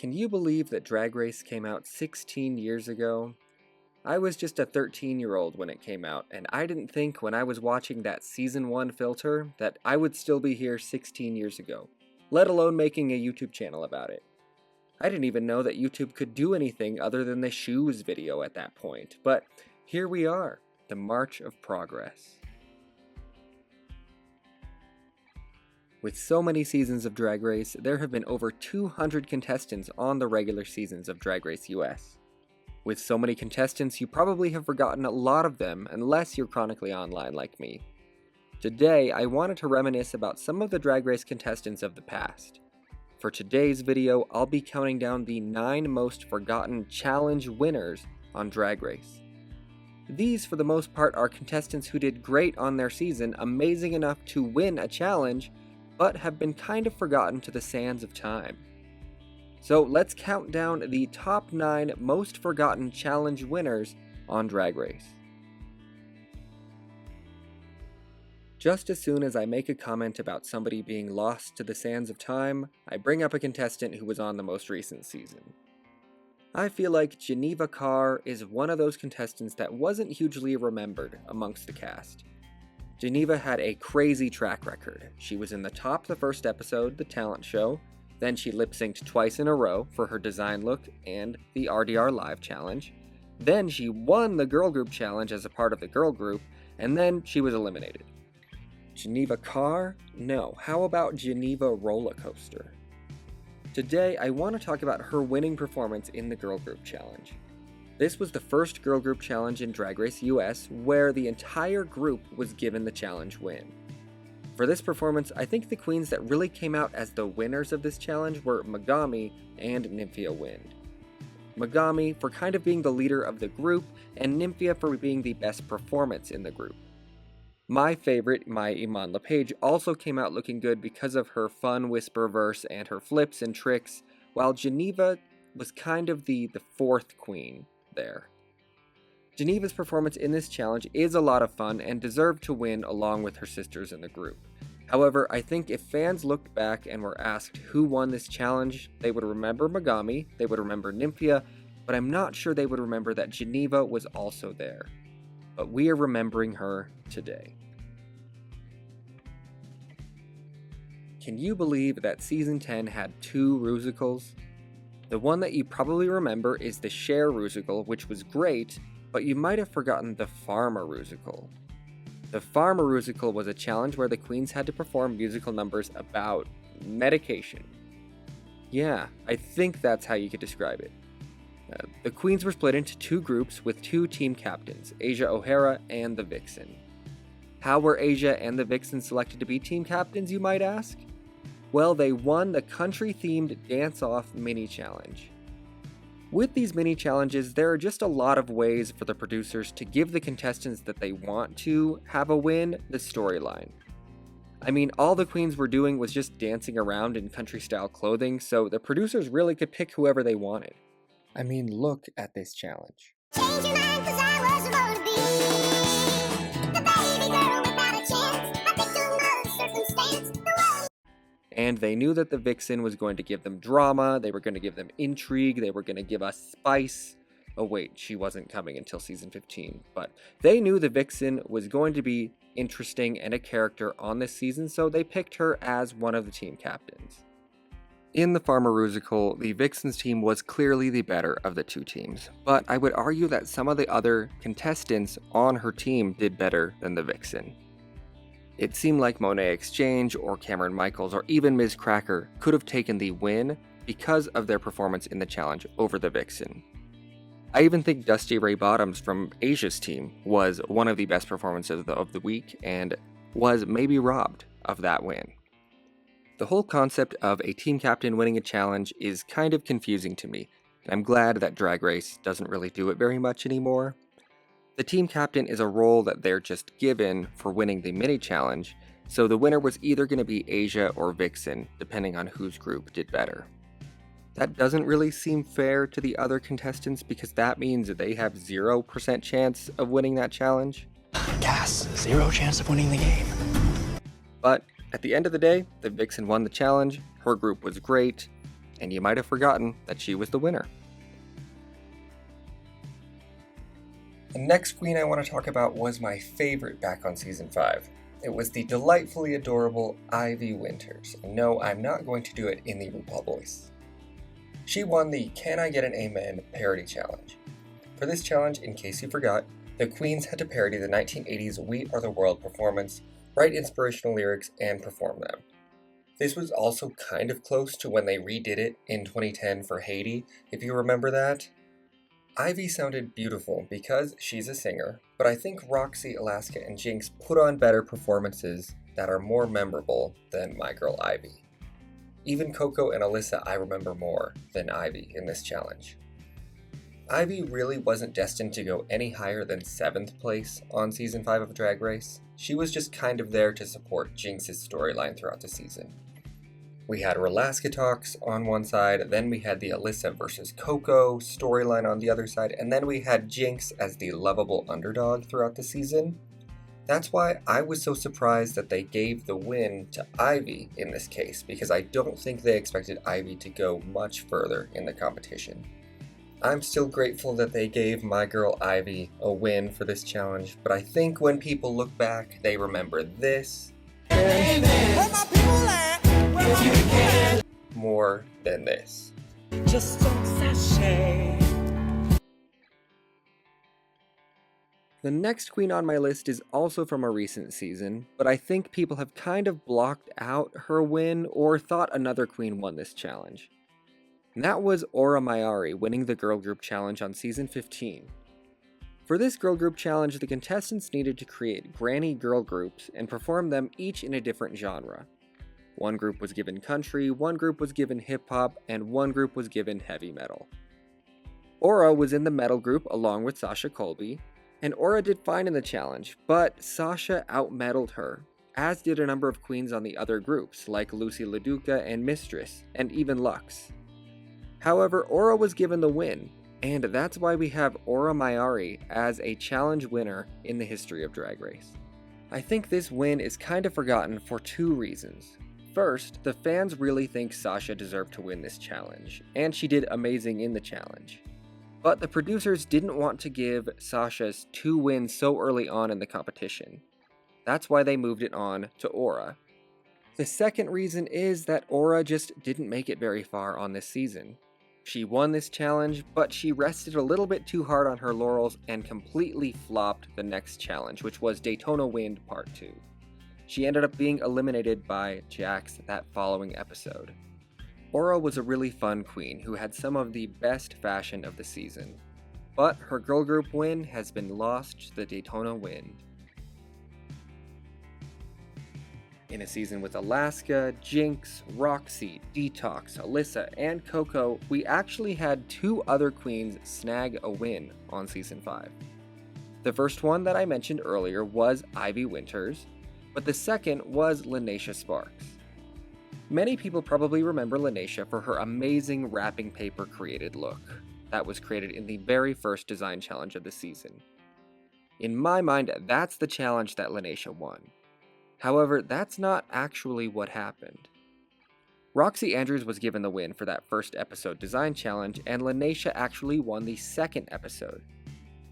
Can you believe that Drag Race came out 16 years ago? I was just a 13-year-old when it came out, and I didn't think when I was watching that Season 1 filter that I would still be here 16 years ago, let alone making a YouTube channel about it. I didn't even know that YouTube could do anything other than the shoes video at that point, but here we are, the march of progress. With so many seasons of Drag Race, there have been over 200 contestants on the regular seasons of Drag Race US. With so many contestants, you probably have forgotten a lot of them unless you're chronically online like me. Today, I wanted to reminisce about some of the Drag Race contestants of the past. For today's video, I'll be counting down the 9 most forgotten challenge winners on Drag Race. These, for the most part, are contestants who did great on their season, amazing enough to win a challenge, but have been kind of forgotten to the sands of time. So let's count down the top 9 most forgotten challenge winners on Drag Race. Just as soon as I make a comment about somebody being lost to the sands of time, I bring up a contestant who was on the most recent season. I feel like Geneva Carr is one of those contestants that wasn't hugely remembered amongst the cast. Geneva had a crazy track record. She was in the top the first episode, the talent show, then she lip-synced twice in a row for her design look and the RDR Live challenge, then she won the girl group challenge as a part of the girl group, and then she was eliminated. Geneva Carr? No, how about Geneva Roller Coaster? Today, I want to talk about her winning performance in the girl group challenge. This was the first girl group challenge in Drag Race US where the entire group was given the challenge win. For this performance, I think the queens that really came out as the winners of this challenge were Megami and Nymphia Wind. Megami for kind of being the leader of the group, and Nymphia for being the best performance in the group. My favorite, my Iman LePage, also came out looking good because of her fun whisper verse and her flips and tricks, while Geneva was kind of the fourth queen there. Geneva's performance in this challenge is a lot of fun and deserved to win along with her sisters in the group. However, I think if fans looked back and were asked who won this challenge, they would remember Megami, they would remember Nymphia, but I'm not sure they would remember that Geneva was also there. But we are remembering her today. Can you believe that Season 10 had 2 musicals? The one that you probably remember is the Cher musical, which was great, but you might have forgotten the Farmer musical. The Farmer musical was a challenge where the queens had to perform musical numbers about medication. Yeah, I think that's how you could describe it. The queens were split into 2 groups with 2 team captains, Asia O'Hara and the Vixen. How were Asia and the Vixen selected to be team captains, you might ask? Well, they won the country-themed dance-off mini-challenge. With these mini-challenges, there are just a lot of ways for the producers to give the contestants that they want to have a win the storyline. I mean, all the queens were doing was just dancing around in country-style clothing, so the producers really could pick whoever they wanted. I mean, look at this challenge. Change your mind, 'cause I was born to be the baby girl without a chance, a victim of circumstance. And they knew that the Vixen was going to give them drama, they were going to give them intrigue, they were going to give us spice. Oh wait, she wasn't coming until season 15, but they knew the Vixen was going to be interesting and a character on this season, so they picked her as one of the team captains. In the Farmer musical, the Vixen's team was clearly the better of the 2 teams, but I would argue that some of the other contestants on her team did better than the Vixen. It seemed like Monet Exchange or Cameron Michaels or even Ms. Cracker could have taken the win because of their performance in the challenge over the Vixen. I even think Dusty Ray Bottoms from Asia's team was one of the best performances of the week and was maybe robbed of that win. The whole concept of a team captain winning a challenge is kind of confusing to me, and I'm glad that Drag Race doesn't really do it very much anymore. The team captain is a role that they're just given for winning the mini challenge, so the winner was either going to be Asia or Vixen, depending on whose group did better. That doesn't really seem fair to the other contestants because that means that they have 0% chance of winning that challenge. Cass, 0 chance of winning the game. But at the end of the day, the Vixen won the challenge, her group was great, and you might have forgotten that she was the winner. The next queen I want to talk about was my favorite back on Season 5. It was the delightfully adorable Ivy Winters, and no, I'm not going to do it in the RuPaul voice. She won the Can I Get an Amen parody challenge. For this challenge, in case you forgot, the queens had to parody the 1980s We Are the World performance, write inspirational lyrics, and perform them. This was also kind of close to when they redid it in 2010 for Haiti, if you remember that. Ivy sounded beautiful because she's a singer, but I think Roxy, Alaska, and Jinx put on better performances that are more memorable than my girl Ivy. Even Coco and Alyssa I remember more than Ivy in this challenge. Ivy really wasn't destined to go any higher than 7th place on Season 5 of Drag Race. She was just kind of there to support Jinx's storyline throughout the season. We had Alaska talks on one side, then we had the Alyssa versus Coco storyline on the other side, and then we had Jinx as the lovable underdog throughout the season. That's why I was so surprised that they gave the win to Ivy in this case, because I don't think they expected Ivy to go much further in the competition. I'm still grateful that they gave my girl Ivy a win for this challenge, but I think when people look back, they remember this more than this. Just don't sashay. The next queen on my list is also from a recent season, but I think people have kind of blocked out her win or thought another queen won this challenge. And that was Aura Mayari winning the girl group challenge on season 15. For this girl group challenge, the contestants needed to create granny girl groups and perform them each in a different genre. One group was given country, one group was given hip-hop, and one group was given heavy metal. Aura was in the metal group along with Sasha Colby, and Aura did fine in the challenge, but Sasha out-metaled her, as did a number of queens on the other groups, like Lucy LaDuca and Mistress, and even Lux. However, Aura was given the win, and that's why we have Aura Mayari as a challenge winner in the history of Drag Race. I think this win is kind of forgotten for two reasons. First, the fans really think Sasha deserved to win this challenge, and she did amazing in the challenge. But the producers didn't want to give Sasha's 2 wins so early on in the competition. That's why they moved it on to Aura. The second reason is that Aura just didn't make it very far on this season. She won this challenge, but she rested a little bit too hard on her laurels and completely flopped the next challenge, which was Daytona Wind Part 2. She ended up being eliminated by Jax that following episode. Aura was a really fun queen who had some of the best fashion of the season, but her girl group win has been lost to the Daytona Wind. In a season with Alaska, Jinx, Roxy, Detox, Alyssa, and Coco, we actually had 2 other queens snag a win on Season 5. The first one that I mentioned earlier was Ivy Winters, but the second was Linacia Sparks. Many people probably remember Linacia for her amazing wrapping paper created look that was created in the very first design challenge of the season. In my mind, that's the challenge that Linacia won. However, that's not actually what happened. Roxy Andrews was given the win for that first episode design challenge, and Linacia actually won the second episode.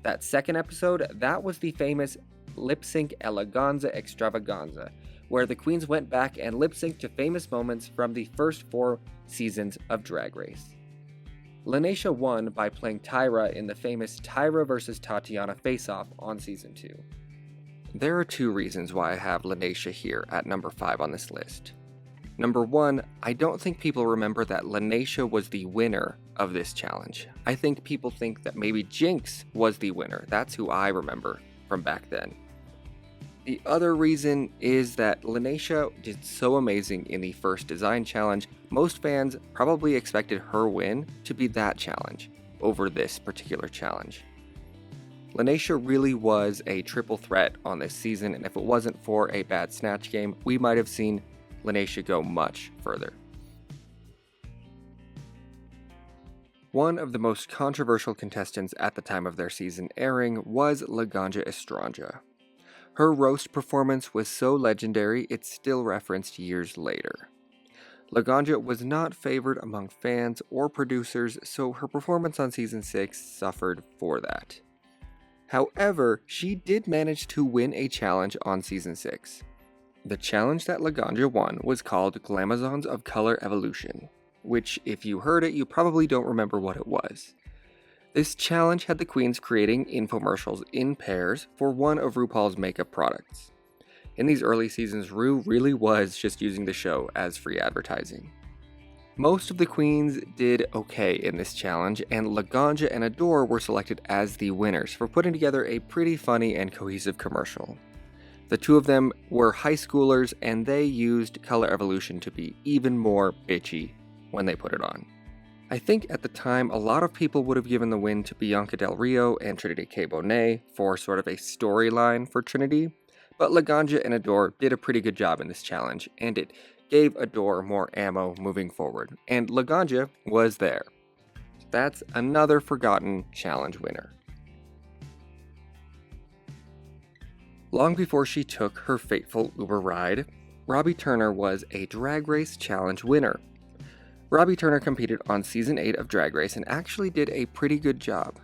That second episode, that was the famous Lip Sync Eleganza Extravaganza, where the queens went back and lip synced to famous moments from the first 4 seasons of Drag Race. Linacia won by playing Tyra in the famous Tyra vs. Tatiana face-off on Season 2. There are 2 reasons why I have Linacia here at number 5 on this list. Number 1, I don't think people remember that Linacia was the winner of this challenge. I think people think that maybe Jinx was the winner. That's who I remember from back then. The other reason is that Linacia did so amazing in the first design challenge, most fans probably expected her win to be that challenge over this particular challenge. Linacia really was a triple threat on this season, and if it wasn't for a bad snatch game, we might have seen Linacia go much further. One of the most controversial contestants at the time of their season airing was Laganja Estranja. Her roast performance was so legendary it's still referenced years later. Laganja was not favored among fans or producers, so her performance on season 6 suffered for that. However, she did manage to win a challenge on season 6. The challenge that Laganja won was called Glamazons of Color Evolution, which, if you heard it, you probably don't remember what it was. This challenge had the queens creating infomercials in pairs for one of RuPaul's makeup products. In these early seasons, Ru really was just using the show as free advertising. Most of the queens did okay in this challenge, and Laganja and Adore were selected as the winners for putting together a pretty funny and cohesive commercial. The two of them were high schoolers, and they used Color Evolution to be even more bitchy when they put it on. I think at the time, a lot of people would have given the win to Bianca Del Rio and Trinity K. Bonet for sort of a storyline for Trinity, but Laganja and Adore did a pretty good job in this challenge, and it gave Adore more ammo moving forward, and Laganja was there. That's another forgotten challenge winner. Long before she took her fateful Uber ride, Robbie Turner was a Drag Race Challenge winner. Robbie Turner competed on Season 8 of Drag Race and actually did a pretty good job.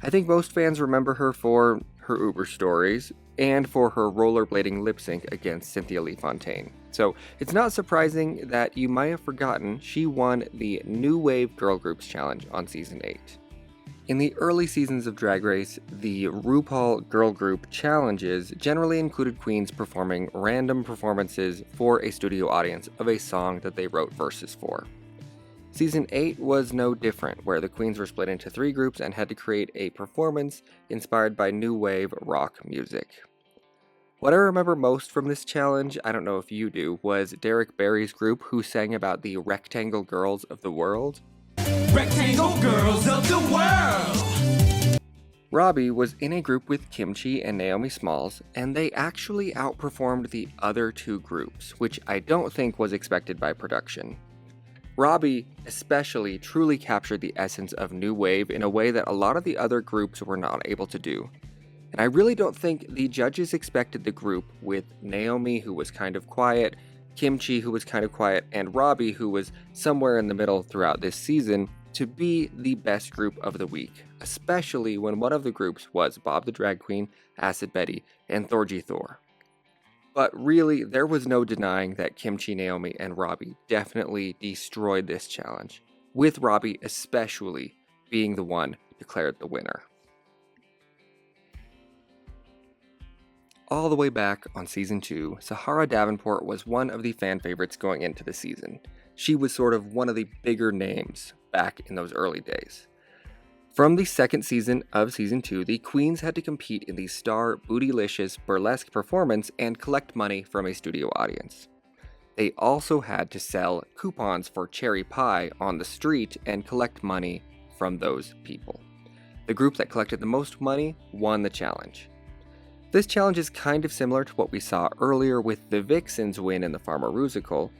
I think most fans remember her for her Uber stories and for her rollerblading lip sync against Cynthia Lee Fontaine. So it's not surprising that you might have forgotten she won the New Wave Girl Groups Challenge on Season 8. In the early seasons of Drag Race, the RuPaul Girl Group Challenges generally included queens performing random performances for a studio audience of a song that they wrote verses for. Season 8 was no different, where the queens were split into 3 groups and had to create a performance inspired by new wave rock music. What I remember most from this challenge, I don't know if you do, was Derek Barry's group who sang about the Rectangle Girls of the World. Rectangle girls of the world! Robbie was in a group with Kimchi and Naomi Smalls, and they actually outperformed the other 2 groups, which I don't think was expected by production. Robbie especially truly captured the essence of New Wave in a way that a lot of the other groups were not able to do. And I really don't think the judges expected the group with Naomi, who was kind of quiet, Kimchi, who was kind of quiet, and Robbie, who was somewhere in the middle throughout this season, to be the best group of the week, especially when one of the groups was Bob the Drag Queen, Acid Betty, and Thorgy Thor. But really, there was no denying that Kimchi, Naomi, and Robbie definitely destroyed this challenge, with Robbie especially being the one declared the winner. All the way back on Season 2, Sahara Davenport was one of the fan favorites going into the season. She was sort of one of the bigger names back in those early days. From the second season of Season 2, the queens had to compete in the Star Bootylicious burlesque performance and collect money from a studio audience. They also had to sell coupons for cherry pie on the street and collect money from those people. The group that collected the most money won the challenge. This challenge is kind of similar to what we saw earlier with the Vixens win in the Farmarusical.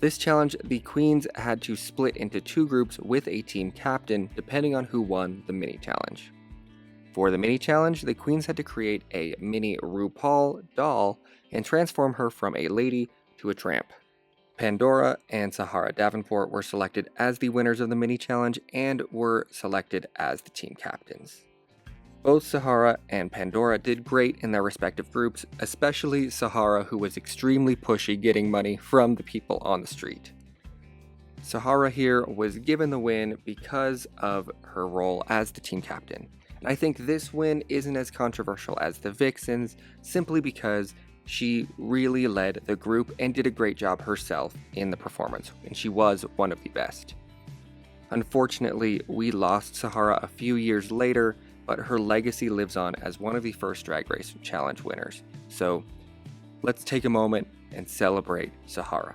This challenge, the queens had to split into 2 groups with a team captain depending on who won the mini challenge. For the mini challenge, the queens had to create a mini RuPaul doll and transform her from a lady to a tramp. Pandora and Sahara Davenport were selected as the winners of the mini challenge and were selected as the team captains. Both Sahara and Pandora did great in their respective groups, especially Sahara, who was extremely pushy getting money from the people on the street. Sahara here was given the win because of her role as the team captain. And I think this win isn't as controversial as the Vixens, simply because she really led the group and did a great job herself in the performance, and she was one of the best. Unfortunately, we lost Sahara a few years later, but her legacy lives on as one of the first Drag Race Challenge winners. So let's take a moment and celebrate Sahara.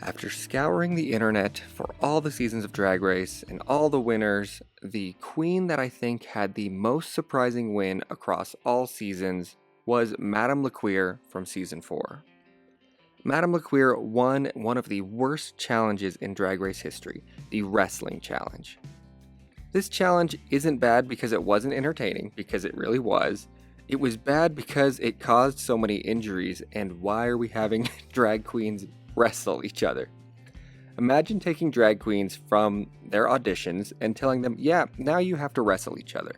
After scouring the internet for all the seasons of Drag Race and all the winners, the queen that I think had the most surprising win across all seasons was Madame LaQueer from Season 4. Madame LaQueer won one of the worst challenges in Drag Race history, the Wrestling Challenge. This challenge isn't bad because it wasn't entertaining, because it really was, It was bad because it caused so many injuries, and why are we having drag queens wrestle each other? Imagine taking drag queens from their auditions and telling them, yeah, now you have to wrestle each other.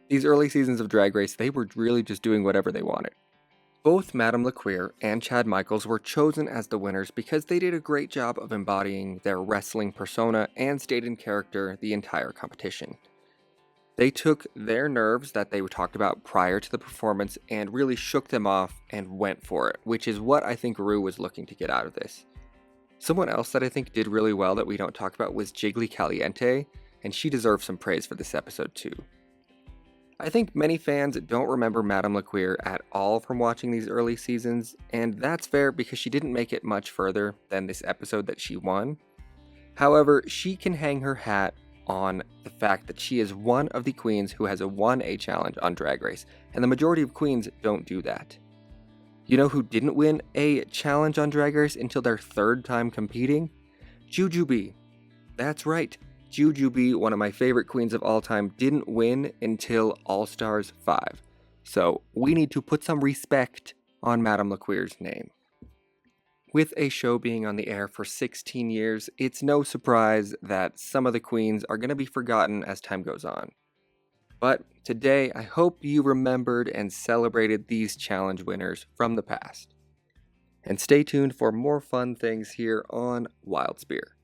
These early seasons of Drag Race, they were really just doing whatever they wanted. Both Madame LaQueer and Chad Michaels were chosen as the winners because they did a great job of embodying their wrestling persona and stayed in character the entire competition. They took their nerves that they talked about prior to the performance and really shook them off and went for it, which is what I think Rue was looking to get out of this. Someone else that I think did really well that we don't talk about was Jiggly Caliente, and she deserves some praise for this episode too. I think many fans don't remember Madame LaQueer at all from watching these early seasons, and that's fair because she didn't make it much further than this episode that she won. However, she can hang her hat on the fact that she is one of the queens who has won a challenge on Drag Race, and the majority of queens don't do that. You know who didn't win a challenge on Drag Race until their third time competing? Jujubee. That's right, Jujubee, one of my favorite queens of all time, didn't win until All Stars 5. So we need to put some respect on Madame LaQueer's name. With a show being on the air for 16 years, it's no surprise that some of the queens are going to be forgotten as time goes on. But today, I hope you remembered and celebrated these challenge winners from the past. And stay tuned for more fun things here on Wild Spear.